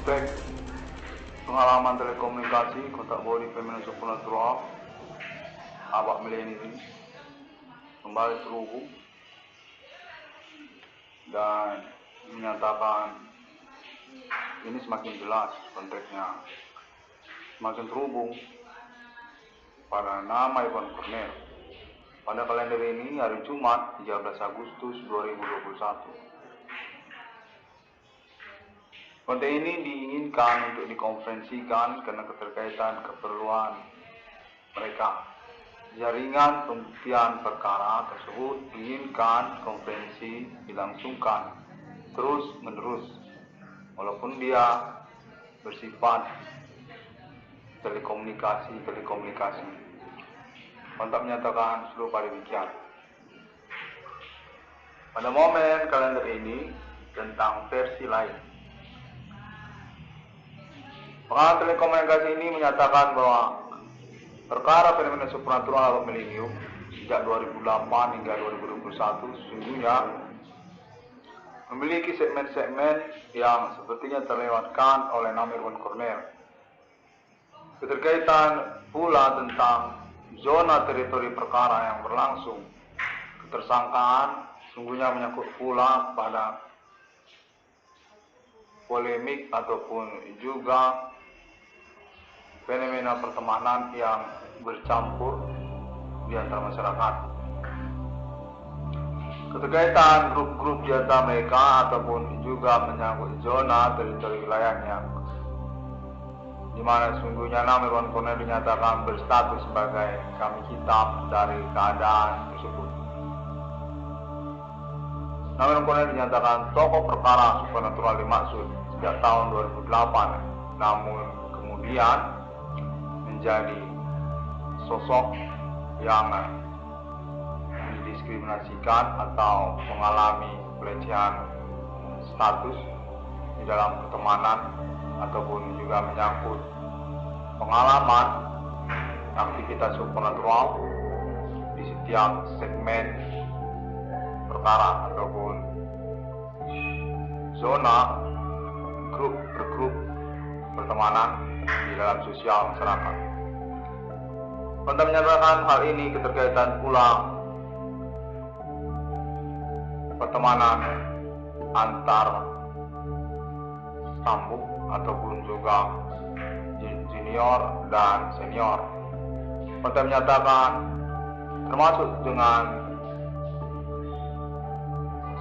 Baik, pengalaman telekomunikasi kontak bodi fenomena supernatural abak milenium kembali terhubung dan menyatakan ini semakin jelas konteksnya, semakin terhubung pada nama Iwan Cornel. Pada kalender ini hari Jumat 13 Agustus 2021. Konten ini diinginkan untuk dikonferensikan karena keterkaitan keperluan mereka. Jaringan pembuktian perkara tersebut diinginkan konferensi dilangsungkan terus menerus, walaupun dia bersifat telekomunikasi. Kontak menyatakan serupa demikian. Pada momen kalender ini tentang versi lain. Pengalaman telekomunikasi ini menyatakan bahwa perkara fenomena supernatural abad milenium sejak 2008 hingga 2021 sesungguhnya memiliki segmen-segmen yang sepertinya terlewatkan oleh nama Iwan Cornel. Keterkaitan pula tentang zona teritori perkara yang berlangsung. Ketersangkaan sesungguhnya menyangkut pula pada polemik ataupun juga fenomena pertemanan yang bercampur di antara masyarakat. Keterkaitan grup-grup di antara mereka ataupun juga menyangkut zona teritori wilayahnya, di mana sesungguhnya nama Iwan Cornel dinyatakan berstatus sebagai kambing hitam dari keadaan tersebut. Nama Iwan Cornel dinyatakan tokoh perkara supernatural dimaksud sejak tahun 2008, namun kemudian menjadi sosok yang didiskriminasikan atau mengalami pelecehan status di dalam pertemanan ataupun juga menyangkut pengalaman aktivitas supernatural di setiap segmen perkara ataupun zona grup per grup pertemanan di dalam sosial masyarakat. Kontak menyatakan hal ini keterkaitan pula pertemanan antar sambung ataupun juga junior dan senior. Kontak menyatakan termasuk dengan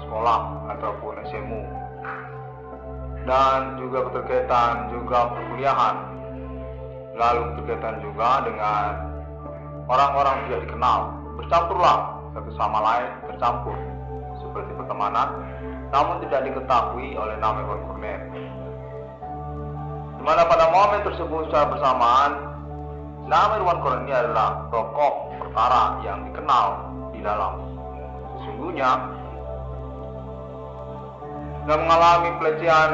sekolah ataupun SMU, dan juga keterkaitan juga perkuliahan, lalu keterkaitan juga dengan orang-orang tidak dikenal, bercampurlah satu sama lain, tercampur seperti pertemanan, namun tidak diketahui oleh nama Iwan Cornel. Di mana pada momen tersebut secara bersamaan, nama Iwan Cornel ini adalah tokoh perkara yang dikenal di dalam. Sesungguhnya, dan mengalami pelecehan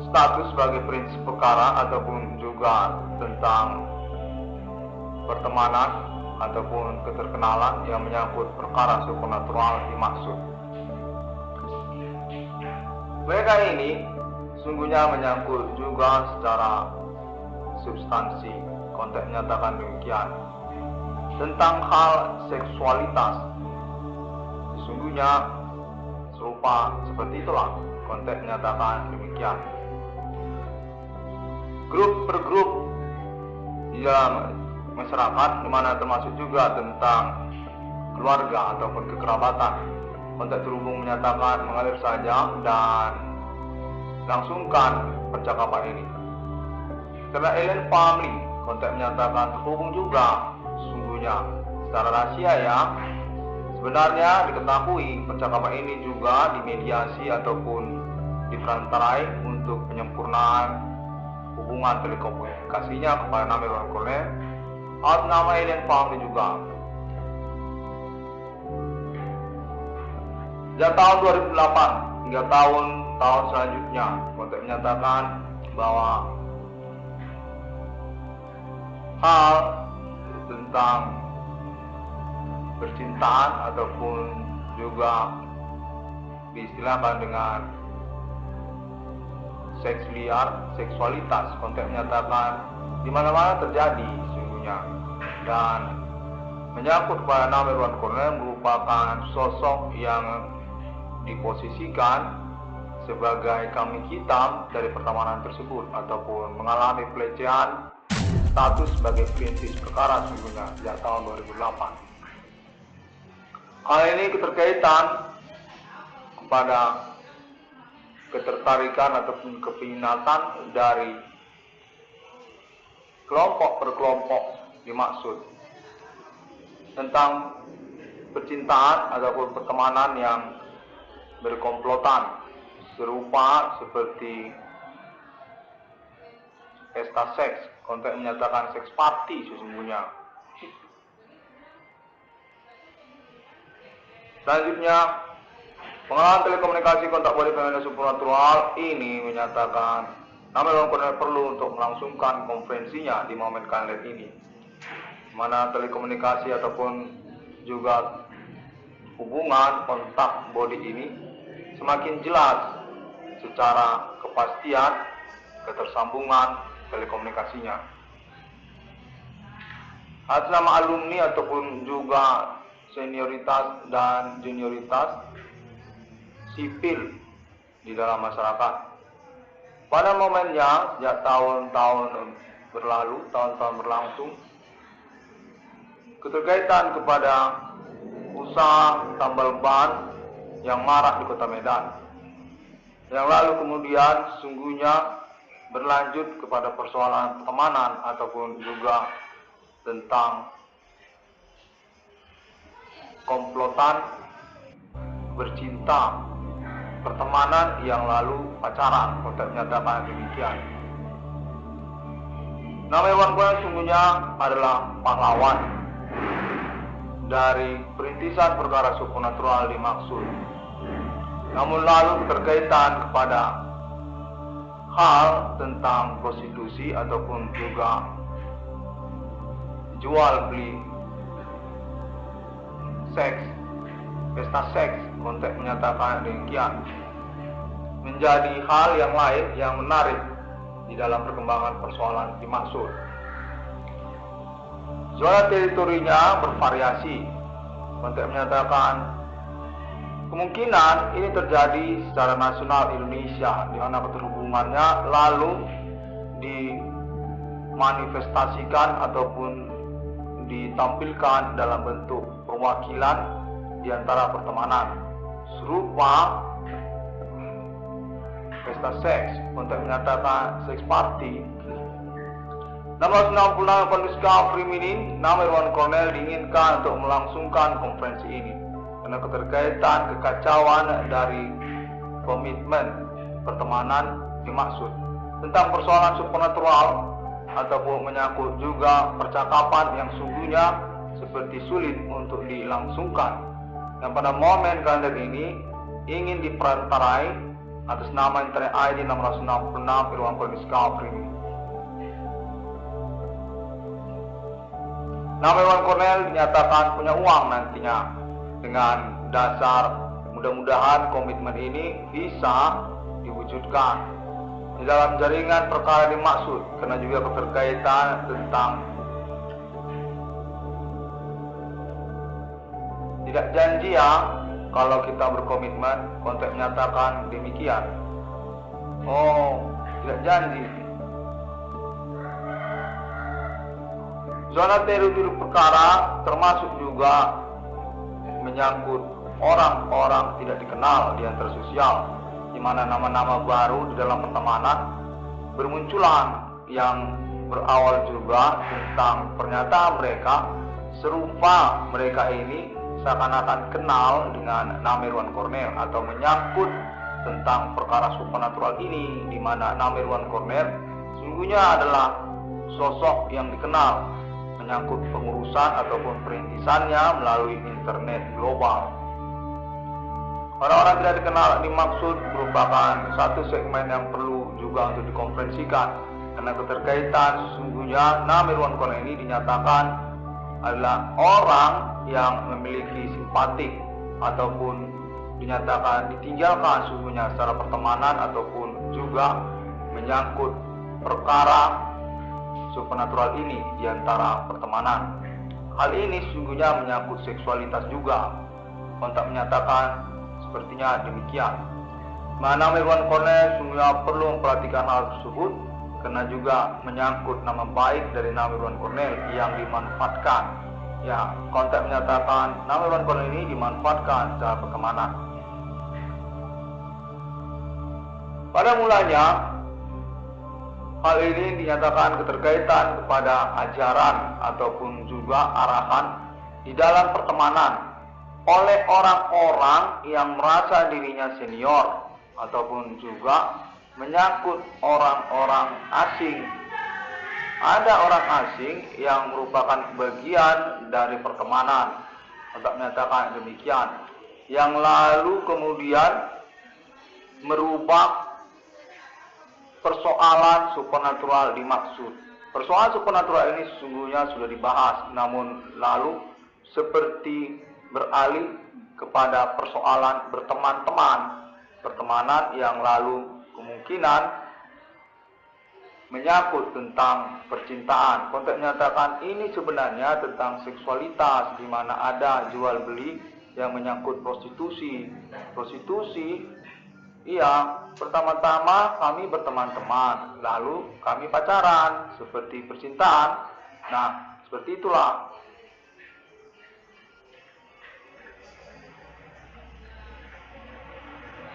status sebagai prinsip perkara ataupun juga tentang pertemanan ataupun keterkenalan yang menyangkut perkara supernatural dimaksud. Mereka ini sungguhnya menyangkut juga secara substansi. Konteks menyatakan demikian tentang hal seksualitas. Sesungguhnya serupa seperti itulah konteks menyatakan demikian. Grup per grup di dalam masyarakat, di mana termasuk juga tentang keluarga ataupun kekerabatan. Kontak terhubung menyatakan mengalir saja dan langsungkan percakapan ini. Karena alien family, kontak menyatakan terhubung juga sesungguhnya secara rahasia ya. Sebenarnya diketahui percakapan ini juga dimediasi ataupun diperantarai untuk penyempurnaan hubungan telekomunikasinya kepada nama Iwan Cornel atau nama alien family juga. Sejak tahun 2008 hingga tahun selanjutnya, kontak menyatakan bahwa hal tentang percintaan ataupun juga diistilahkan dengan seks liar, seksualitas, konteks menyatakan di mana-mana terjadi sesungguhnya. Dan menyangkut pada nama Irwan Cornel merupakan sosok yang diposisikan sebagai kambing hitam dari pertemanan tersebut ataupun mengalami pelecehan status sebagai perintis perkara sesungguhnya sejak tahun 2008. Hal ini keterkaitan kepada ketertarikan ataupun keminatan dari kelompok per kelompok dimaksud tentang percintaan ataupun pertemanan yang berkomplotan serupa seperti pesta seks, konteks menyatakan seks party sesungguhnya. Selanjutnya, pengenalan telekomunikasi kontak body fenomena supernatural ini menyatakan nama Irwan Cornel perlu untuk melangsungkan konferensinya di momen kalender ini, mana telekomunikasi ataupun juga hubungan kontak body ini semakin jelas secara kepastian ketersambungan telekomunikasinya. Atas nama alumni ataupun juga senioritas dan junioritas sipil di dalam masyarakat. Pada momennya sejak tahun-tahun berlangsung, keterkaitan kepada usaha tambal ban yang marak di kota Medan, yang lalu kemudian sesungguhnya berlanjut kepada persoalan pertemanan ataupun juga tentang komplotan bercinta, pertemanan yang lalu pacaran, konteks menyatakan demikian. Nama Irwan Cornel sesungguhnya adalah pahlawan dari perintisan perkara supernatural dimaksud. Namun lalu berkaitan kepada hal tentang prostitusi ataupun juga jual beli seks, pesta seks, konteks menyatakan demikian, menjadi hal yang lain yang menarik di dalam perkembangan persoalan dimaksud. Zona teritorinya bervariasi, konteks menyatakan kemungkinan ini terjadi secara nasional Indonesia, di mana keterhubungannya lalu dimanifestasikan ataupun ditampilkan dalam bentuk perwakilan di antara pertemanan serupa pesta seks, konteks menyatakan seks party. 666 Kondiska Frimini, nama Irwan Cornel diinginkan untuk melangsungkan konferensi ini karena keterkaitan kekacauan dari komitmen pertemanan dimaksud tentang persoalan supernatural ataupun menyangkut juga percakapan yang sungguhnya seperti sulit untuk dilangsungkan, yang pada momen kalender ini ingin diperantarai atas nama internet ID 666 Irwan Kondiska Frimini. Nama Irwan Cornel dinyatakan punya uang nantinya dengan dasar mudah-mudahan komitmen ini bisa diwujudkan di dalam jaringan perkara dimaksud, karena juga keterkaitan tentang tidak janji ya kalau kita berkomitmen, konteks menyatakan demikian. Oh, tidak janji. Zona teritori perkara termasuk juga menyangkut orang-orang tidak dikenal di antara sosial, di mana nama-nama baru di dalam pertemanan bermunculan yang berawal juga tentang pernyataan mereka serupa mereka ini seakan-akan kenal dengan nama Irwan Cornel atau menyangkut tentang perkara supernatural ini, di mana nama Irwan Cornel sesungguhnya adalah sosok yang dikenal menyangkut pengurusan ataupun perintisannya melalui internet global. Orang-orang tidak dikenal dimaksud merupakan satu segmen yang perlu juga untuk dikonferensikan, karena keterkaitan sesungguhnya nama Irwan Cornel ini dinyatakan adalah orang yang memiliki simpatik ataupun dinyatakan ditinggalkan sesungguhnya secara pertemanan ataupun juga menyangkut perkara supernatural ini di antara pertemanan. Hal ini sesungguhnya menyangkut seksualitas juga. Kontak menyatakan sepertinya demikian. Mana Irwan Cornell sesungguhnya perlu memperhatikan hal tersebut, karena juga menyangkut nama baik dari nama Irwan Cornell yang dimanfaatkan. Ya, kontak menyatakan nama Irwan Cornell ini dimanfaatkan secara pertemanan. Pada mulanya, hal ini dinyatakan keterkaitan kepada ajaran ataupun juga arahan di dalam pertemanan oleh orang-orang yang merasa dirinya senior, ataupun juga menyangkut orang-orang asing. Ada orang asing yang merupakan bagian dari pertemanan, untuk menyatakan demikian, yang lalu kemudian merubah persoalan supernatural dimaksud. Persoalan supernatural ini sesungguhnya sudah dibahas, namun lalu seperti beralih kepada persoalan berteman-teman, pertemanan yang lalu kemungkinan menyangkut tentang percintaan. Konteks menyatakan ini sebenarnya tentang seksualitas, di mana ada jual beli yang menyangkut prostitusi. Prostitusi, iya, pertama-tama kami berteman-teman, lalu kami pacaran, seperti percintaan. Nah, seperti itulah.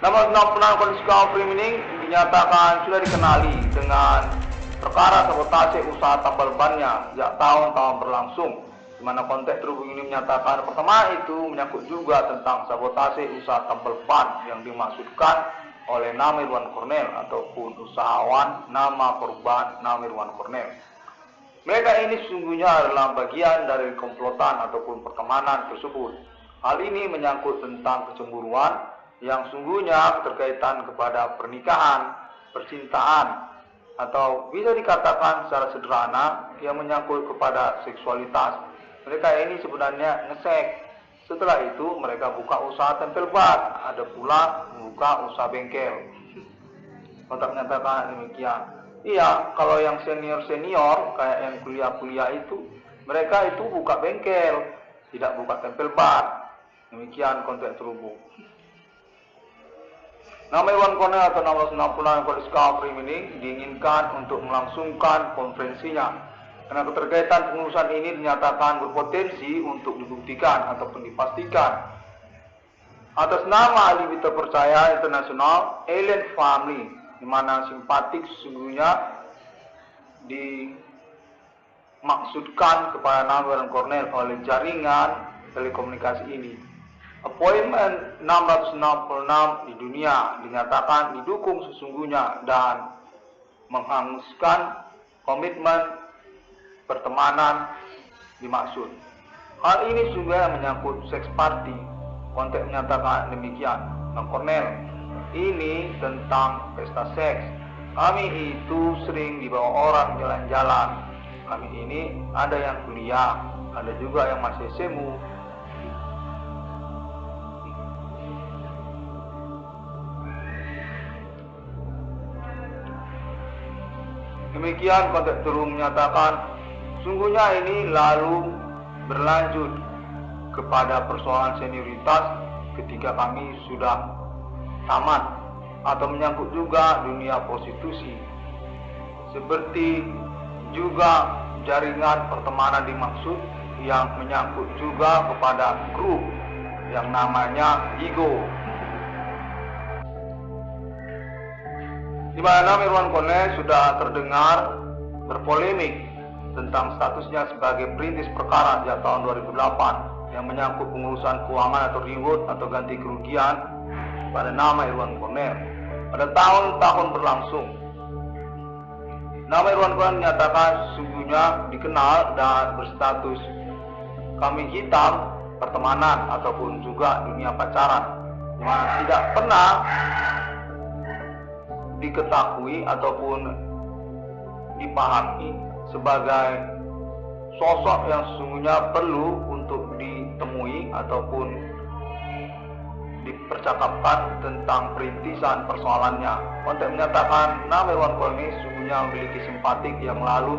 Nama penangkapan kondisi Framing dinyatakan sudah dikenali dengan perkara sabotase usaha tambal bannya sejak tahun-tahun berlangsung, di mana konteks terhubung ini menyatakan pertama itu menyangkut juga tentang sabotase usaha tambal ban yang dimaksudkan oleh nama Irwan Cornell ataupun usahawan nama korban nama Irwan Cornell. Mereka ini sesungguhnya adalah bagian dari komplotan ataupun pertemanan tersebut. Hal ini menyangkut tentang kecemburuan yang sungguhnya keterkaitan kepada pernikahan, percintaan, atau bisa dikatakan secara sederhana yang menyangkut kepada seksualitas. Mereka ini sebenarnya ngesek. Setelah itu mereka buka usaha tempel ban, ada pula membuka usaha bengkel. Kontak menyatakan demikian. Iya, kalau yang senior-senior kayak yang kuliah-kuliah itu, mereka itu buka bengkel, tidak buka tempel ban. Demikian konteks terhubung. Nama Irwan Cornell atau 666 kondisi Framing diinginkan untuk melangsungkan konferensinya, karena keterkaitan pengurusan ini dinyatakan berpotensi untuk dibuktikan ataupun dipastikan atas nama ahli terpercaya internasional Alien Family, di mana simpatik sesungguhnya dimaksudkan kepada nama Irwan Cornell oleh jaringan telekomunikasi ini. Appointment 666 di dunia dinyatakan didukung sesungguhnya dan menghanguskan komitmen pertemanan dimaksud. Hal ini juga menyangkut seks party. Konteks menyatakan demikian. Nah, Cornell, ini tentang pesta seks. Kami itu sering dibawa orang jalan-jalan. Kami ini ada yang kuliah, ada juga yang masih semu. Demikian konteks terhubung menyatakan sungguhnya ini lalu berlanjut kepada persoalan senioritas ketika kami sudah tamat, atau menyangkut juga dunia prostitusi, seperti juga jaringan pertemanan dimaksud yang menyangkut juga kepada grup yang namanya ego, di mana Irwan Cornell sudah terdengar berpolemik tentang statusnya sebagai perintis perkara sejak tahun 2008 yang menyangkut pengurusan keuangan atau reward atau ganti kerugian pada nama Irwan Cornell. Pada tahun-tahun berlangsung, nama Irwan Cornell menyatakan sesungguhnya dikenal dan berstatus kambing hitam pertemanan ataupun juga dunia pacaran, yang tidak pernah diketahui ataupun dipahami sebagai sosok yang sesungguhnya perlu untuk ditemui ataupun dipercakapkan tentang perintisan persoalannya. Kontek menyatakan nama Irwan Kornel sesungguhnya memiliki simpatik yang lalu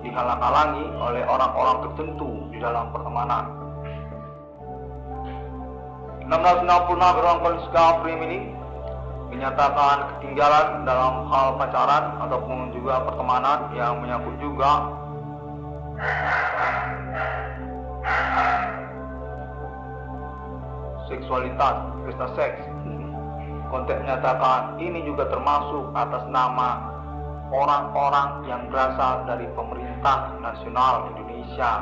dihalang-halangi oleh orang-orang tertentu di dalam pertemanan. 1666 Irwan Kornel Skafrim ini menyatakan ketinggalan dalam hal pacaran ataupun juga pertemanan yang menyangkut juga seksualitas, pesta seks. Kontek menyatakan ini juga termasuk atas nama orang-orang yang berasal dari pemerintah nasional Indonesia.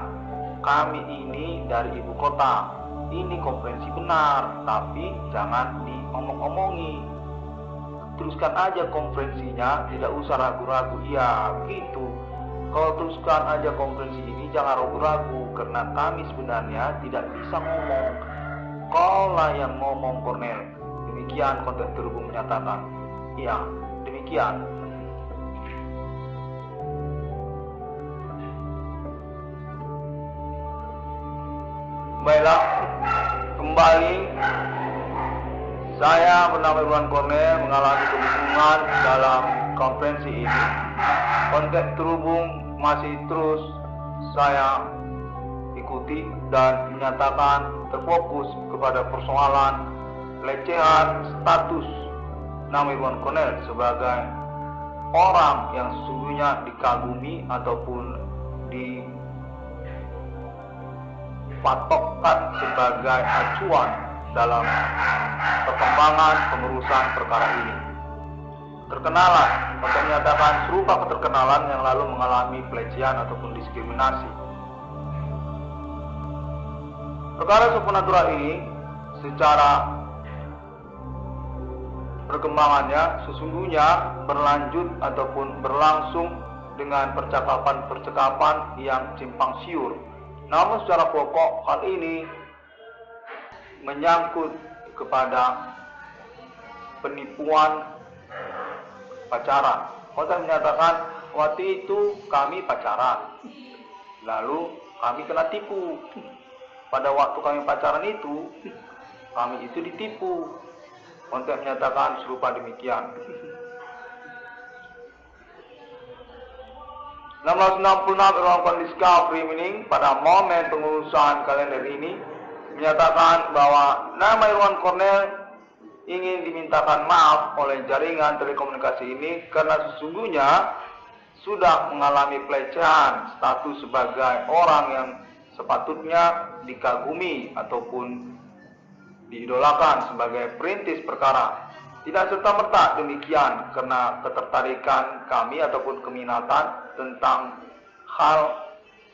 Kami ini dari ibu kota. Ini konferensi benar, tapi jangan diomong-omongi. Teruskan aja konferensinya, tidak usah ragu-ragu. Ya, begitu. Kalau teruskan aja konferensi ini, jangan ragu-ragu, karena kami sebenarnya tidak bisa ngomong. Kaulah yang ngomong, Kornel. Demikian konten terhubung menyatakan. Iya, demikian. Baiklah, kembali. Saya bernama Irwan Kornel mengalami kebingungan dalam konferensi ini. Konteks terhubung masih terus saya ikuti dan menyatakan terfokus kepada persoalan pelecehan status nama Irwan Kornel sebagai orang yang sesungguhnya dikagumi ataupun dipatokkan sebagai acuan dalam perkembangan pengurusan perkara ini. Terkenalan, untuk menyatakan serupa keterkenalan yang lalu mengalami pelecehan ataupun diskriminasi. Perkara supernatural ini secara perkembangannya sesungguhnya berlanjut ataupun berlangsung dengan percakapan-percakapan yang simpang siur. Namun secara pokok hal ini menyangkut kepada penipuan pacaran. Konten menyatakan waktu itu kami pacaran, lalu kami kena tipu. Pada waktu kami pacaran itu, kami itu ditipu. Konten menyatakan serupa demikian. 1666 Irwan Kornel Skafrim ini pada momen pengurusan kalender ini menyatakan bahwa nama Irwan Kornel ingin dimintakan maaf oleh jaringan telekomunikasi ini karena sesungguhnya sudah mengalami pelecehan status sebagai orang yang sepatutnya dikagumi ataupun diidolakan sebagai perintis perkara. Tidak serta-merta demikian karena ketertarikan kami ataupun keminatan tentang hal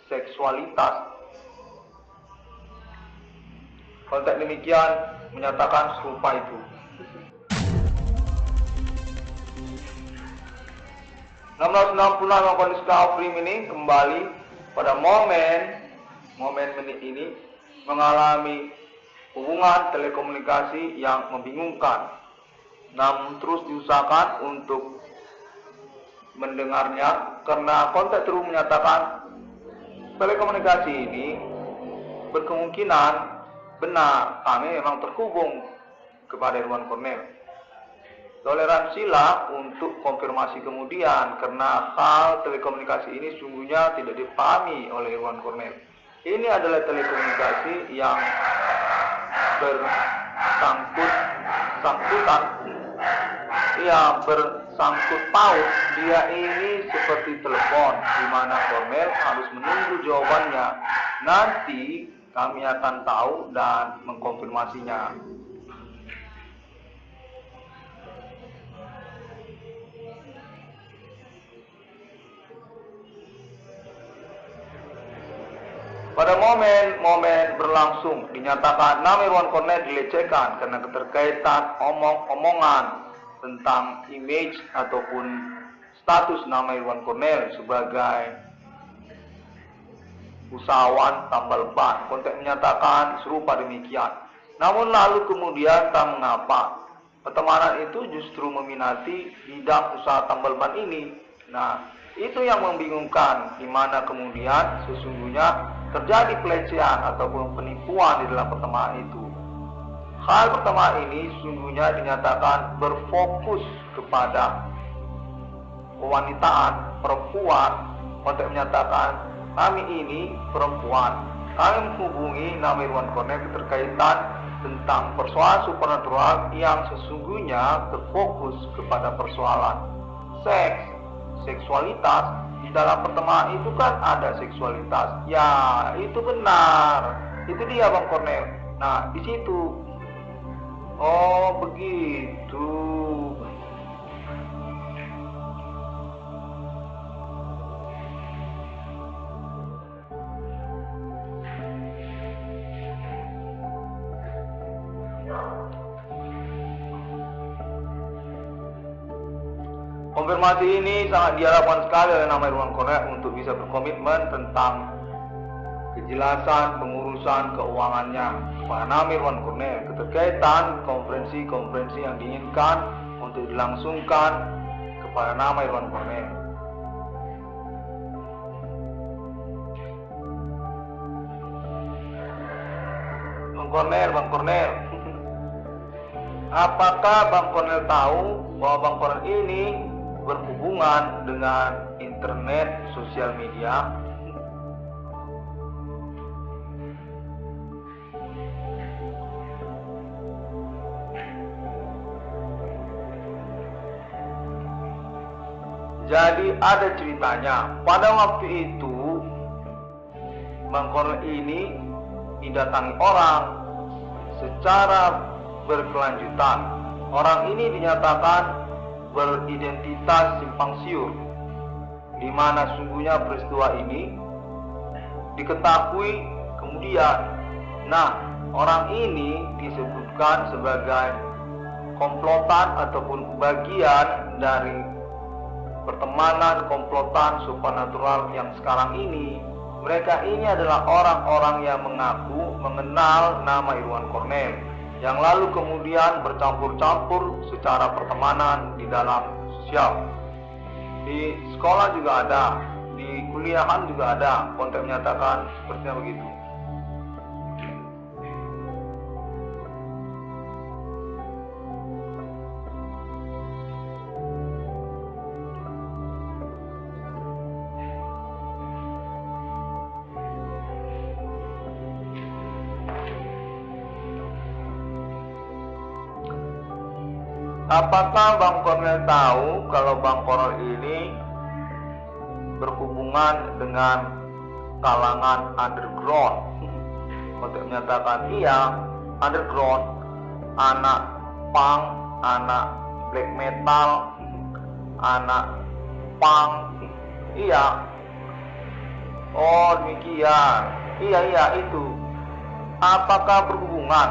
seksualitas. Konteks demikian menyatakan serupa itu. 1666 Irwan Kornel Skafrim ini kembali pada momen menit ini mengalami hubungan telekomunikasi yang membingungkan. Namun terus diusahakan untuk mendengarnya karena konteks terus menyatakan telekomunikasi ini berkemungkinan benar kami memang terhubung kepada Irwan Kornel. Toleransilah untuk konfirmasi kemudian karena hal telekomunikasi ini sungguhnya tidak dipahami oleh Irwan Kornel. Ini adalah telekomunikasi yang bersangkut paut. Dia ini seperti telepon di mana Kornel harus menunggu jawabannya. Nanti kami akan tahu dan mengkonfirmasinya. Pada momen berlangsung dinyatakan nama Irwan Kornel dilecehkan karena keterkaitan omong-omongan tentang image ataupun status nama Irwan Kornel sebagai usahawan tambal ban. Konteks menyatakan serupa demikian. Namun lalu kemudian tak mengapa pertemanan itu justru meminati bidang usaha tambal ban ini. Nah, itu yang membingungkan, di mana kemudian sesungguhnya terjadi pelecehan ataupun penipuan di dalam pertemanan itu. Hal pertama ini sesungguhnya dinyatakan berfokus kepada kewanitaan, perempuan, untuk menyatakan kami ini perempuan. Kami menghubungi nama Irwan Cornel keterkaitan tentang persoalan supernatural yang sesungguhnya terfokus kepada persoalan seks, seksualitas. Di dalam pertemanan itu kan ada seksualitas. Ya, itu benar. Itu dia Bang Cornel. Nah, di situ. Oh, begitu. Konfirmasi ini sangat diharapkan sekali oleh nama Irwan Cornel untuk bisa berkomitmen tentang kejelasan pengurusan keuangannya kepada nama Irwan Cornel keterkaitan konferensi-konferensi yang diinginkan untuk dilangsungkan kepada nama Irwan Cornel. Bang Cornel, apakah Bang Cornel tahu bahwa Bang Cornel ini berhubungan dengan internet, sosial media? Jadi ada ceritanya, pada waktu itu Bang Cornel ini didatangi orang secara berkelanjutan. Orang ini dinyatakan beridentitas simpang siur, di mana sungguhnya peristiwa ini diketahui kemudian. Nah, orang ini disebutkan sebagai komplotan ataupun bagian dari pertemanan komplotan supernatural yang sekarang ini. Mereka ini adalah orang-orang yang mengaku mengenal nama Irwan Cornel, yang lalu kemudian bercampur-campur secara pertemanan di dalam sosial. Di sekolah juga ada, di kuliahan juga ada, konteks menyatakan sepertinya begitu. Apakah Bang Cornel tahu kalau Bang Cornel ini berhubungan dengan kalangan underground? Untuk menyatakan iya, underground, anak punk, anak black metal, anak punk, iya. Oh demikian, iya itu. Apakah berhubungan?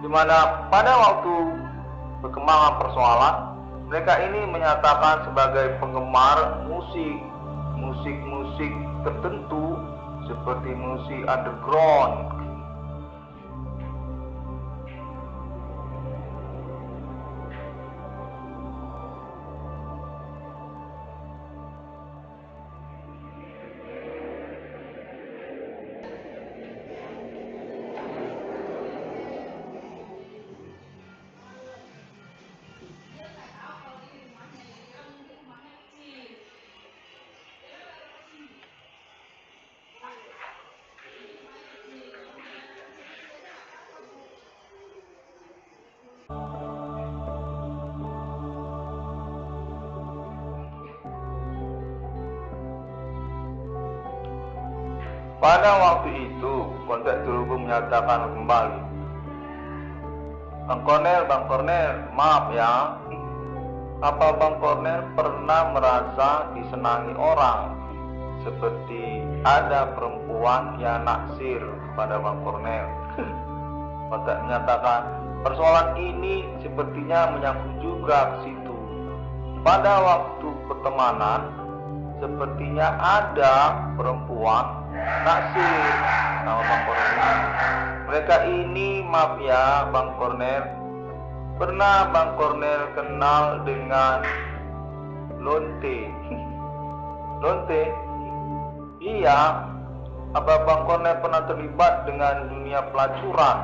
Dimana pada waktu perkembangan persoalan, mereka ini menyatakan sebagai penggemar musik tertentu seperti musik underground. Pada waktu itu, konteks terhubung menyatakan kembali, Bang Cornel, maaf ya, apa Bang Cornel pernah merasa disenangi orang? Seperti ada perempuan yang naksir kepada Bang Cornel. Konteks menyatakan, persoalan ini sepertinya menyangkut juga ke situ. Pada waktu pertemanan, sepertinya ada perempuan naksir sama Bang Cornel. Mereka ini, maaf ya Bang Cornel, pernah Bang Cornel kenal dengan Lonte? Lonte? Iya. Apa Bang Cornel pernah terlibat dengan dunia pelacuran?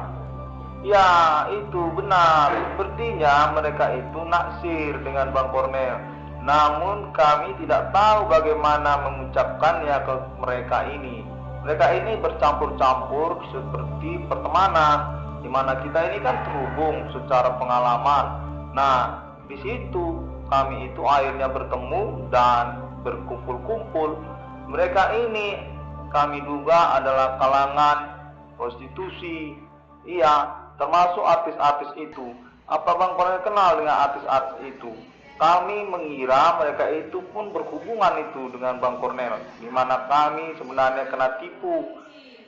Ya, itu benar. Sepertinya mereka itu naksir dengan Bang Kornel. Namun kami tidak tahu bagaimana mengucapkannya ke mereka ini. Mereka ini bercampur-campur seperti pertemanan, di mana kita ini kan terhubung secara pengalaman. Nah, di situ kami itu akhirnya bertemu dan berkumpul-kumpul. Mereka ini kami duga adalah kalangan prostitusi. Iya, termasuk artis-artis itu. Apa Bang Kornel kenal dengan artis-artis itu? Kami mengira mereka itu pun berhubungan itu dengan Bang Kornel, di mana kami sebenarnya kena tipu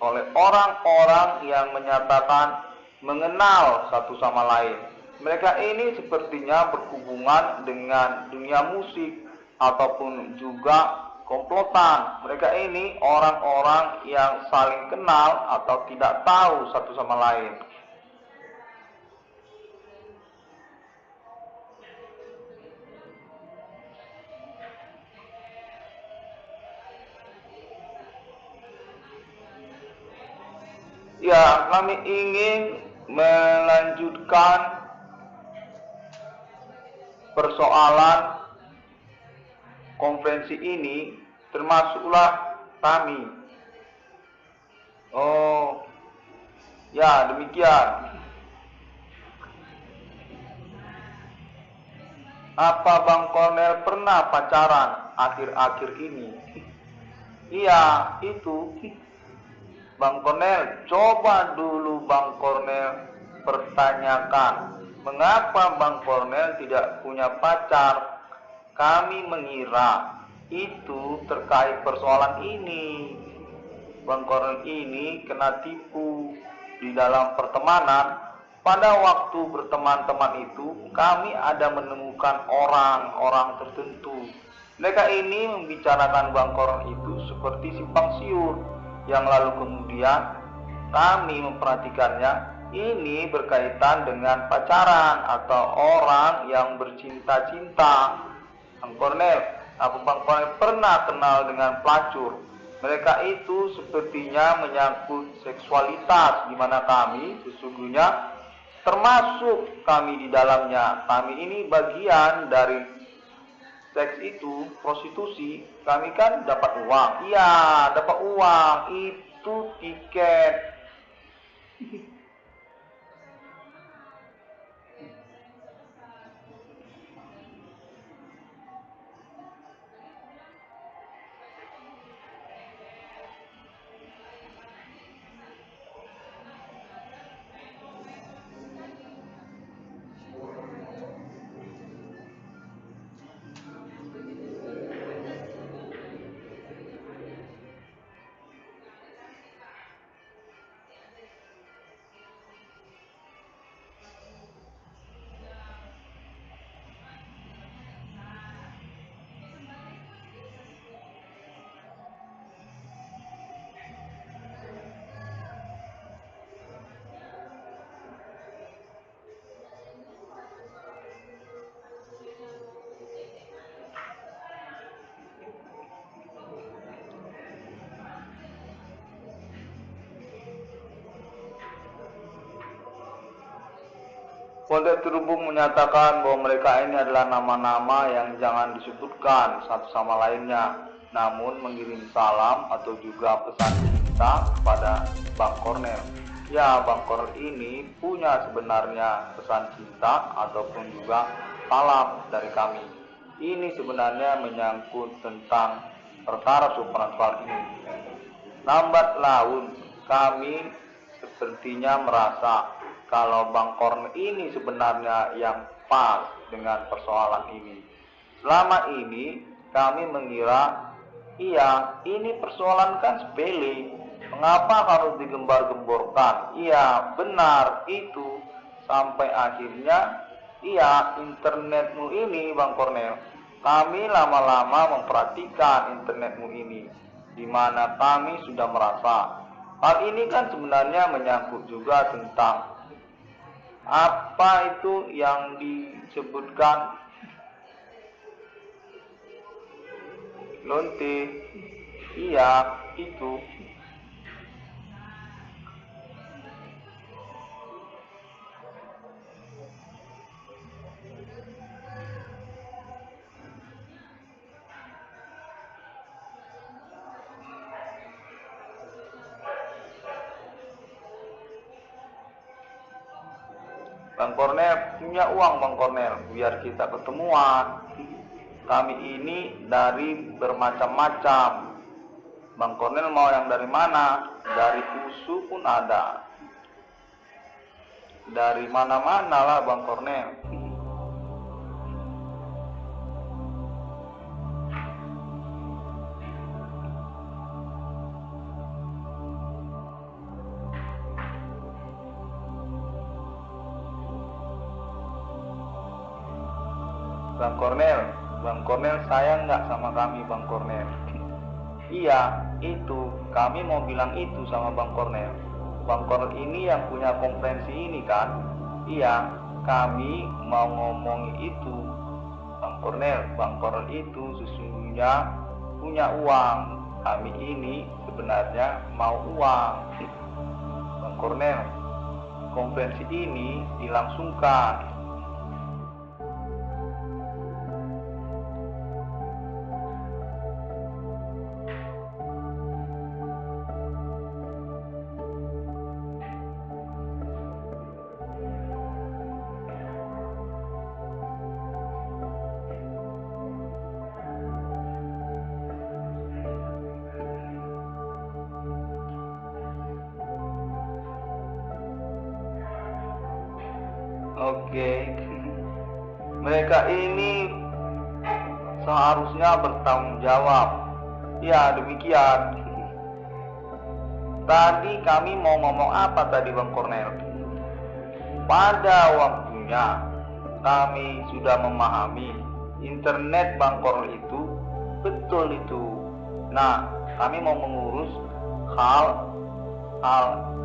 oleh orang-orang yang menyatakan mengenal satu sama lain. Mereka ini sepertinya berhubungan dengan dunia musik ataupun juga komplotan. Mereka ini orang-orang yang saling kenal atau tidak tahu satu sama lain. Ya, kami ingin melanjutkan persoalan konferensi ini, termasuklah kami. Oh, ya demikian. Apa Bang Kornel pernah pacaran akhir-akhir ini? Iya, itu. Bang Kornel, coba dulu Bang Kornel pertanyakan, mengapa Bang Kornel tidak punya pacar? Kami mengira itu terkait persoalan ini. Bang Kornel ini kena tipu di dalam pertemanan. Pada waktu berteman-teman itu, kami ada menemukan orang-orang tertentu. Mereka ini membicarakan Bang Kornel itu seperti simpang siur, yang lalu kemudian kami memperhatikannya ini berkaitan dengan pacaran atau orang yang bercinta-cinta. Bang Kornel, apa Bang Kornel pernah kenal dengan pelacur? Mereka itu sepertinya menyangkut seksualitas, di mana kami sesungguhnya termasuk kami di dalamnya. Kami ini bagian dari seks itu, prostitusi. Kami kan dapat uang. Iya, dapat uang. Itu tiket. Kontak terhubung menyatakan bahwa mereka ini adalah nama-nama yang jangan disebutkan satu sama lainnya, namun mengirim salam atau juga pesan cinta kepada Bang Kornel. Ya, Bang Kornel ini punya sebenarnya pesan cinta ataupun juga salam dari kami. Ini sebenarnya menyangkut tentang perkara supranatural ini. Lambat laun kami sepertinya merasa kalau Bang Korn ini sebenarnya yang pas dengan persoalan ini. Selama ini kami mengira, iya ini persoalan kan sepele, mengapa harus digembar-gemborkan? Iya benar itu, sampai akhirnya, iya internetmu ini Bang Kornel, kami lama-lama memperhatikan internetmu ini, di mana kami sudah merasa hal ini kan sebenarnya menyangkut juga tentang apa itu yang disebutkan lonte. Iya itu. Bang Kornel punya uang Bang Kornel, biar kita ketemuan. Kami ini dari bermacam-macam. Bang Kornel mau yang dari mana? Dari USU pun ada. Dari mana-mana lah Bang Kornel. Bang Kornel sayang nggak sama kami Bang Kornel? Iya, itu kami mau bilang itu sama Bang Kornel. Bang Kornel ini yang punya konferensi ini kan? Iya, kami mau ngomong itu Bang Kornel itu sesungguhnya punya uang. Kami ini sebenarnya mau uang. Bang Kornel, konferensi ini dilangsungkan. Oke, mereka ini seharusnya bertanggung jawab. Ya, demikian. Tadi kami mau ngomong apa tadi Bang Kornel? Pada waktunya kami sudah memahami internet Bang Kornel itu betul itu. Nah, kami mau mengurus hal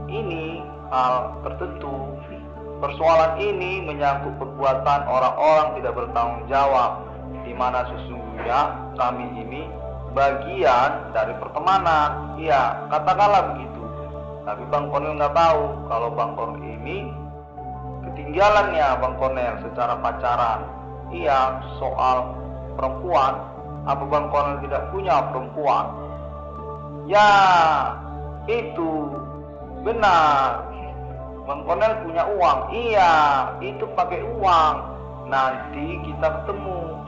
ini, hal tertentu. Persoalan ini menyangkut perbuatan orang-orang tidak bertanggung jawab, di mana sesungguhnya kami ini bagian dari pertemanan. Iya, katakanlah begitu. Tapi Bang Kornel nggak tahu kalau Bang Kornel ini ketinggalannya Bang Kornel secara pacaran. Iya, soal perempuan. Apa Bang Kornel tidak punya perempuan? Ya, itu benar. Bang Kornel punya uang. Iya, itu pakai uang. Nanti kita ketemu.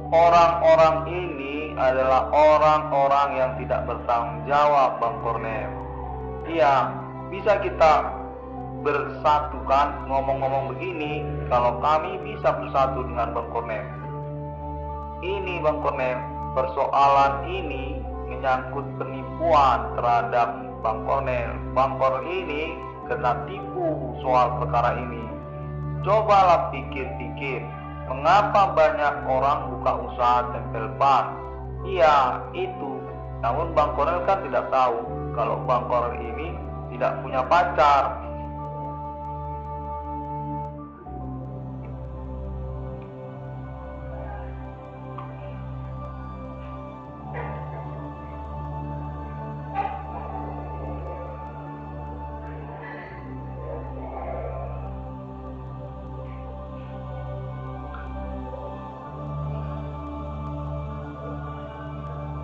Orang-orang ini adalah orang-orang yang tidak bertanggung jawab Bang Kornel. Iya, bisa kita bersatukan ngomong-ngomong begini kalau kami bisa bersatu dengan Bang Kornel. Ini Bang Kornel, persoalan ini menyangkut penipuan terhadap Bang Kornel. Bang Kornel ini kena tipu soal perkara ini. Cobalah pikir-pikir, mengapa banyak orang buka usaha tempel ban? Iya, itu. Namun Bang Kornel kan tidak tahu kalau Bang Kornel ini tidak punya pacar.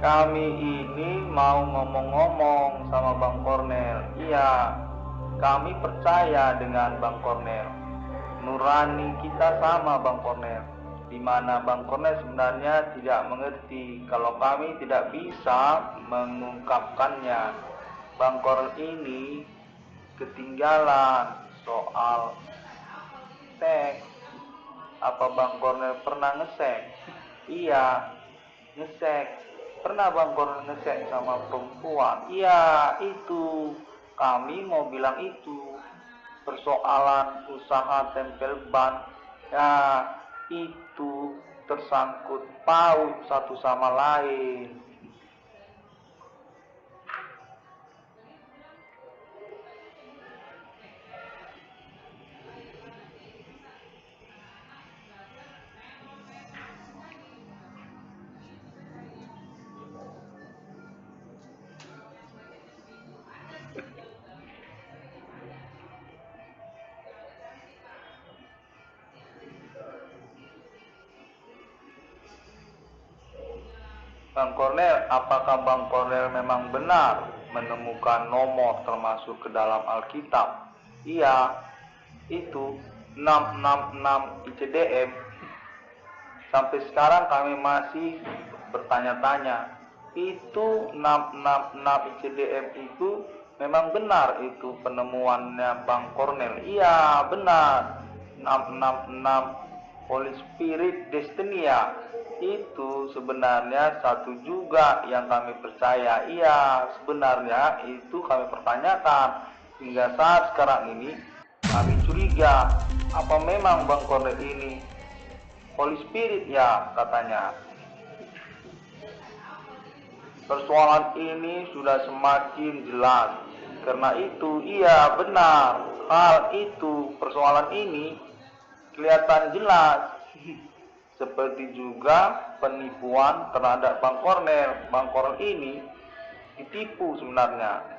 Kami ini mau ngomong-ngomong sama Bang Kornel. Iya, kami percaya dengan Bang Kornel. Nurani kita sama Bang Kornel. Di mana Bang Kornel sebenarnya tidak mengerti kalau kami tidak bisa mengungkapkannya. Bang Kornel ini ketinggalan soal seks. Apa Bang Kornel pernah ngesek? Iya, ngesek. Pernah Bang Kornel ngesek sama perempuan? Iya, itu. Kami mau bilang itu. Persoalan usaha tempel ban. Ya, itu tersangkut paut satu sama lain. Bang Kornel, apakah Bang Kornel memang benar menemukan nomor termasuk ke dalam Alkitab? Iya, itu 666 ICDM. Sampai sekarang kami masih bertanya-tanya, itu 666 ICDM itu memang benar itu penemuannya Bang Kornel? Iya, benar. 666 Holy Spirit Destiny-nya itu sebenarnya satu juga yang kami percaya. Iya, sebenarnya itu kami pertanyakan. Hingga saat sekarang ini kami curiga, apa memang Bang Kornel ini Holy Spirit ya katanya. Persoalan ini sudah semakin jelas. Karena itu, iya benar, hal itu, persoalan ini kelihatan jelas. Seperti juga penipuan terhadap Bang Kornel. Bang Kornel ini ditipu sebenarnya.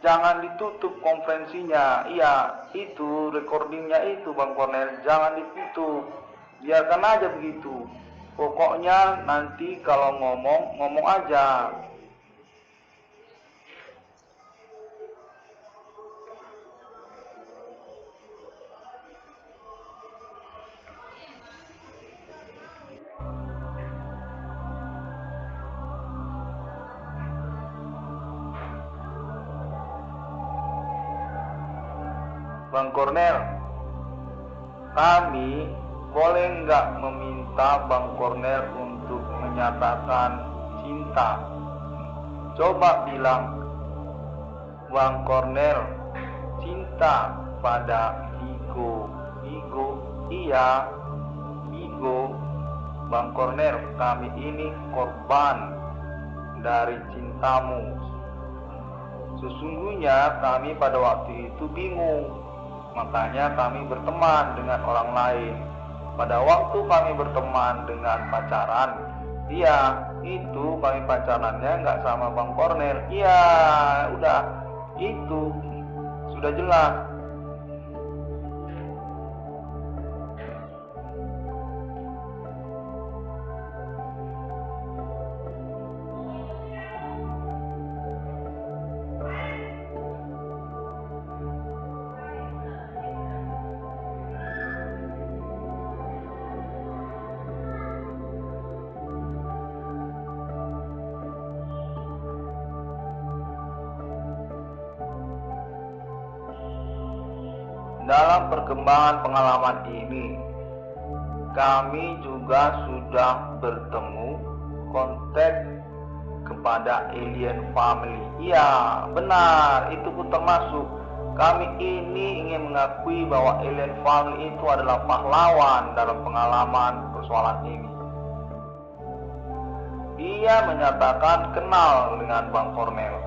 Jangan ditutup konferensinya. Iya, itu recordingnya itu Bang Kornel, jangan ditutup. Biarkan aja begitu. Pokoknya nanti kalau ngomong aja. Bang Kornel, kami boleh nggak meminta Bang Kornel untuk menyatakan cinta? Coba bilang Bang Kornel cinta pada Vigo. Vigo, iya, Vigo. Bang Kornel, kami ini korban dari cintamu. Sesungguhnya kami pada waktu itu bingung. Makanya kami berteman dengan orang lain. Pada waktu kami berteman dengan pacaran, iya, itu kami pacarannya nggak sama Bang Kornel. Iya, udah, itu sudah jelas. Dalam perkembangan pengalaman ini, kami juga sudah bertemu kontak kepada alien family. Iya, benar, itu pun termasuk. Kami ini ingin mengakui bahwa alien family itu adalah pahlawan dalam pengalaman persoalan ini. Dia menyatakan kenal dengan Bang Kornel.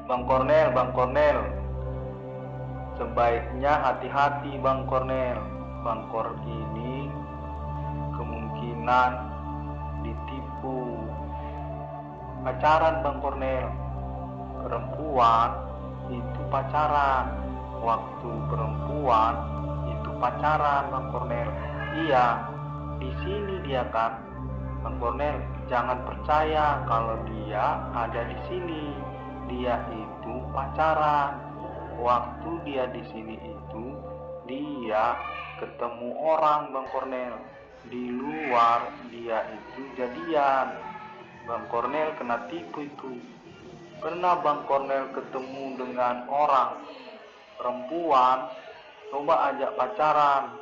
Bang Kornel, sebaiknya hati-hati Bang Kornel. Bang Kor ini kemungkinan ditipu. Pacaran Bang Kornel, perempuan itu pacaran. Waktu perempuan itu pacaran Bang Kornel. Iya, di sini dia kan. Bang Kornel, jangan percaya kalau dia ada di sini. Dia itu pacaran. Waktu dia di sini itu, dia ketemu orang Bang Kornel. Di luar dia itu jadian. Bang Kornel kena tipu itu. Pernah Bang Kornel ketemu dengan orang perempuan, coba ajak pacaran.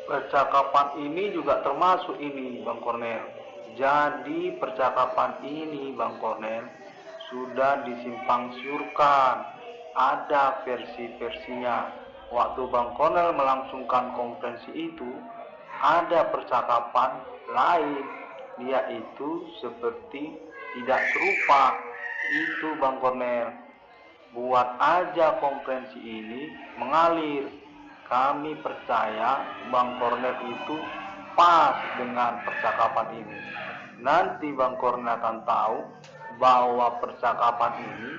Percakapan ini juga termasuk ini Bang Kornel. Jadi percakapan ini Bang Kornel sudah disimpang siurkan. Ada versi-versinya. Waktu Bang Kornel melangsungkan konferensi itu, ada percakapan lain. Dia itu seperti tidak serupa. Itu Bang Kornel. Buat aja konferensi ini mengalir. Kami percaya Bang Kornel itu pas dengan percakapan ini. Nanti Bang Kornel akan tahu bahwa percakapan ini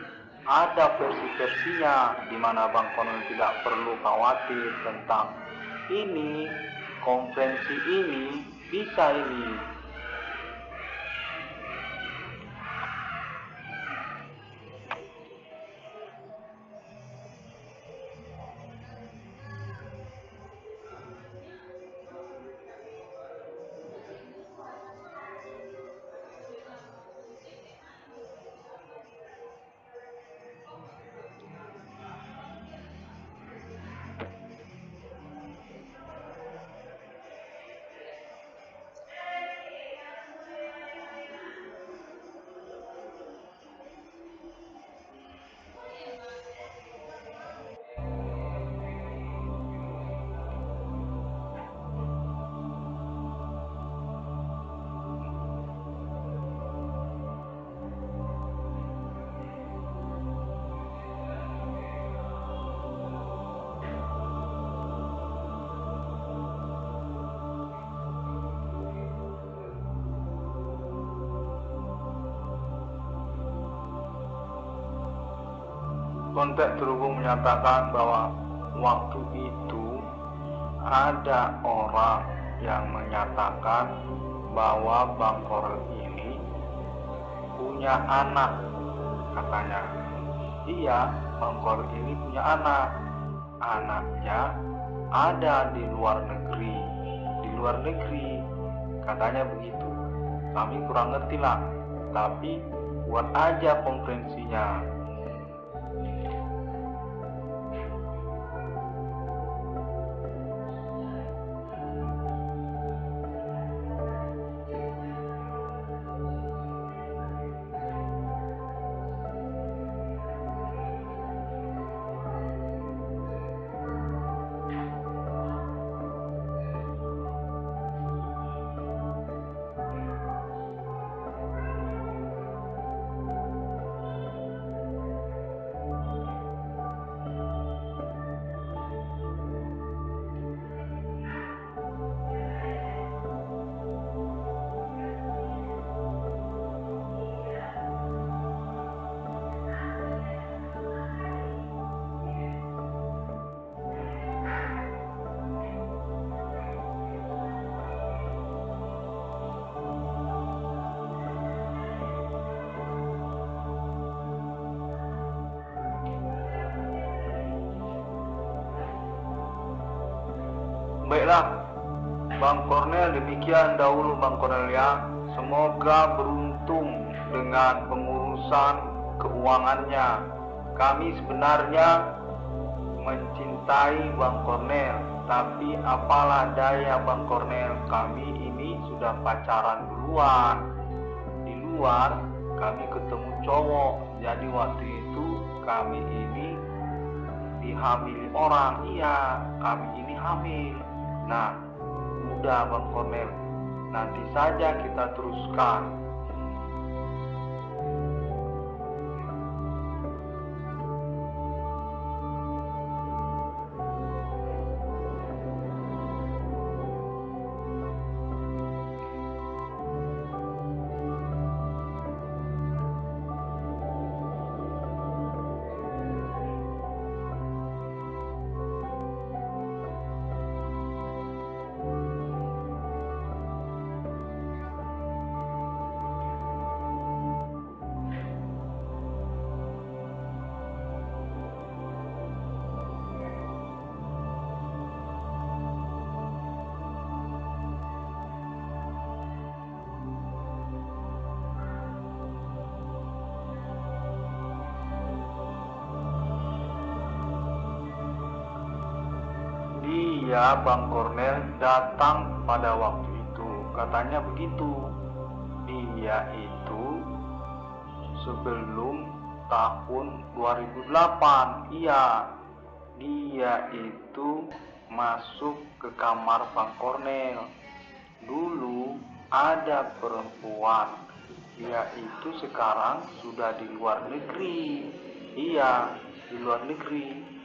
ada versi-versinya, di mana Bang Kornel tidak perlu khawatir tentang ini, konferensi ini, bisa ini. Kontak terhubung menyatakan bahwa waktu itu ada orang yang menyatakan bahwa Bang Korel ini punya anak, katanya. Iya, Bang Korel ini punya anak. Anaknya ada di luar negeri. Di luar negeri, katanya begitu. Kami kurang ngerti lah, tapi buat aja konferensinya. Baiklah, Bang Kornel, demikian dahulu Bang Kornel ya. Semoga beruntung dengan pengurusan keuangannya. Kami sebenarnya mencintai Bang Kornel, tapi apalah daya Bang Kornel, kami ini sudah pacaran duluan. Di luar kami ketemu cowok, jadi waktu itu kami ini dihamili orang. Iya, kami ini hamil. Nah, udah Bang Kornel, nanti saja kita teruskan. Dia Bang Kornel datang pada waktu itu, katanya begitu. Dia itu sebelum tahun 2008. Iya, dia itu masuk ke kamar Bang Kornel. Dulu ada perempuan, dia itu sekarang sudah di luar negeri. Iya, di luar negeri.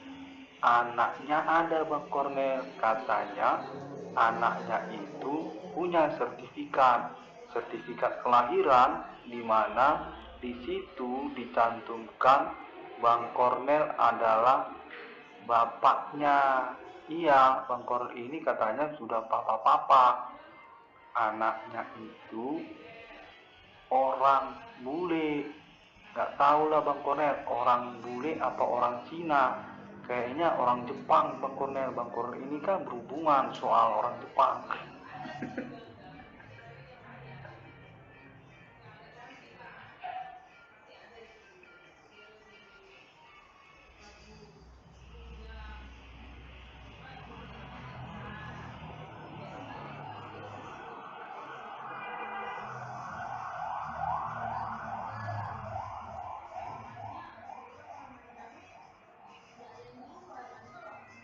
Anaknya ada Bang Kornel, katanya anaknya itu punya sertifikat kelahiran, di mana di situ dicantumkan Bang Kornel adalah bapaknya. Iya, Bang Kornel ini katanya sudah papa-papa. Anaknya itu orang bule. Gak tahu lah Bang Kornel, orang bule apa orang Cina. Kayaknya orang Jepang Bang Kornel. Bang Kornel ini kan berhubungan soal orang Jepang.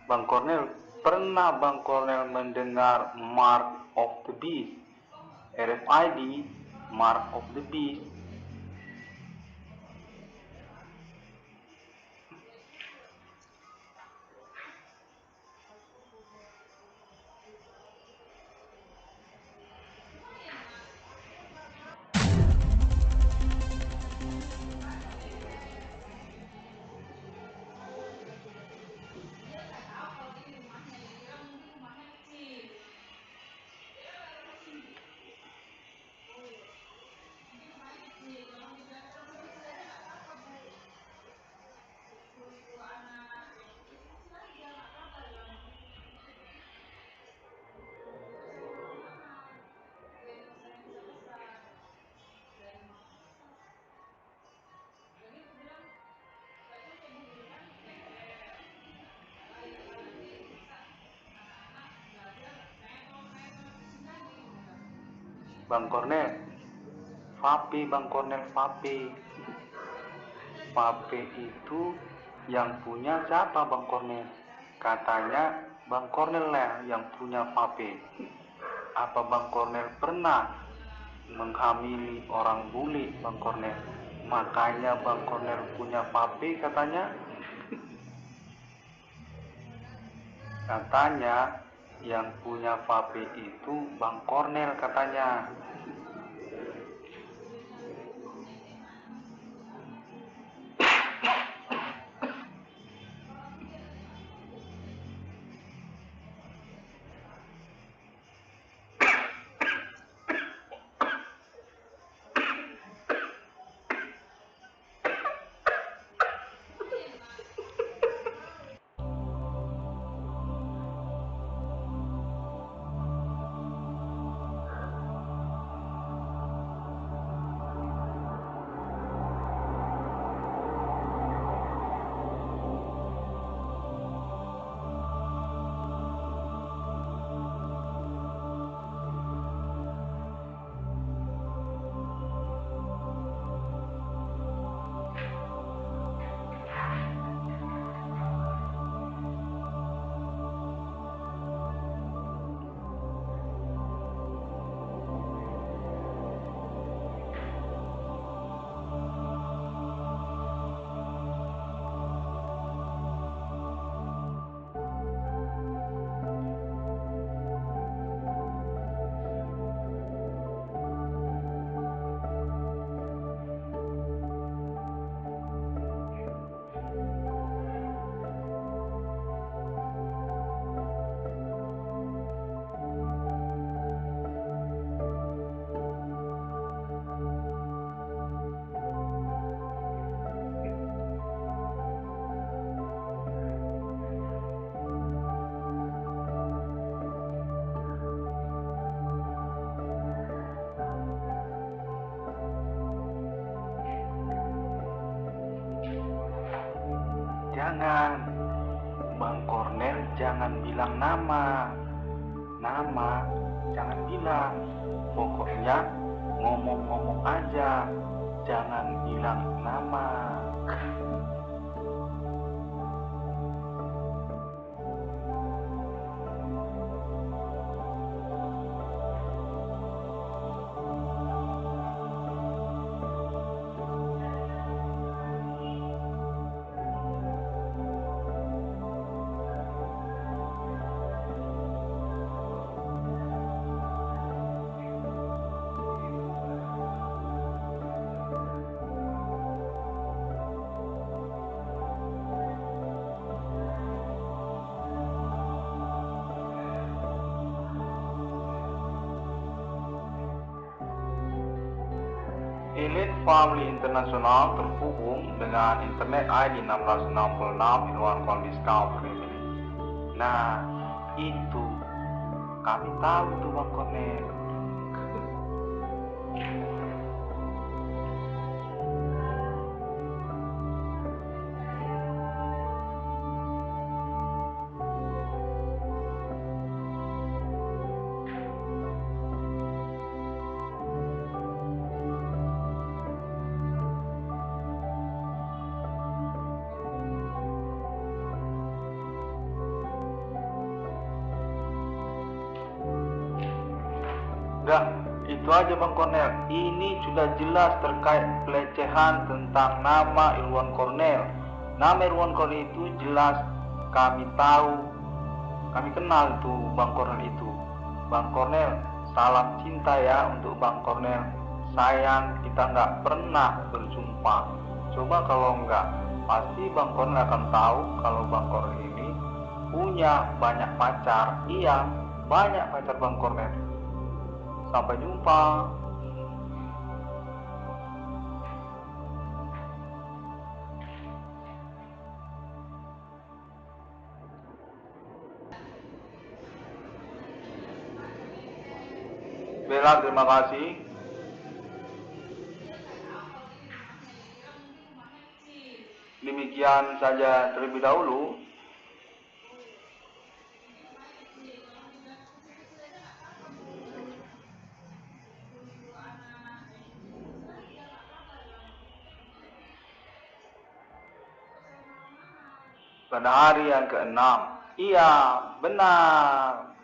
Bang Kornel, pernah Bang Kornel mendengar Mark of the Beast? RFID, Mark of the Beast. Bang Kornel, vape Bang Kornel, vape. Vape itu yang punya siapa Bang Kornel? Katanya Bang Kornel lah yang punya vape. Apa Bang Kornel pernah menghamili orang bule Bang Kornel? Makanya Bang Kornel punya vape katanya. Katanya yang punya vape itu Bang Kornel katanya. jangan bilang nama. Nama jangan bilang. Pokoknya ngomong-ngomong aja, jangan bilang nama. Elite Family International terhubung dengan Internet ID 1666 Ilwan Discount Family. Nah, itu kami tahu itu Bang Kornel. Udah, itu aja Bang Kornel. Ini sudah jelas terkait pelecehan tentang nama Irwan Kornel. Nama Irwan Kornel itu jelas kami tahu, kami kenal itu Bang Kornel itu. Bang Kornel, salam cinta ya untuk Bang Kornel. Sayang, kita nggak pernah berjumpa. Coba kalau nggak, pasti Bang Kornel akan tahu kalau Bang Kornel ini punya banyak pacar. Iya, banyak pacar Bang Kornel. Sampai jumpa. Bella, terima kasih. Demikian saja terlebih dahulu. Pada hari yang ke-6. Iya, benar.